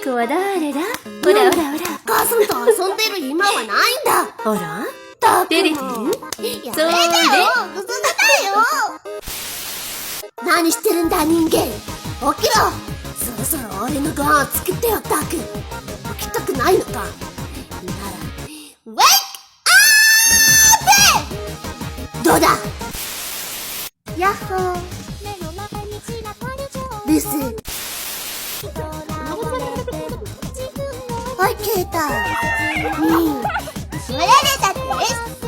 子は誰だ？ほらほらほら。母さんと遊んでる暇はないんだ。ほら。だ照れてる？やめだよ。嘘だよ。何してるんだ人間。起きろ。そろそろ俺のご飯を作ってよタク。起きたくないのか。ならウェイクアップ。どうだ。ヤッホー。ブス。はい、ケータ。取られたって。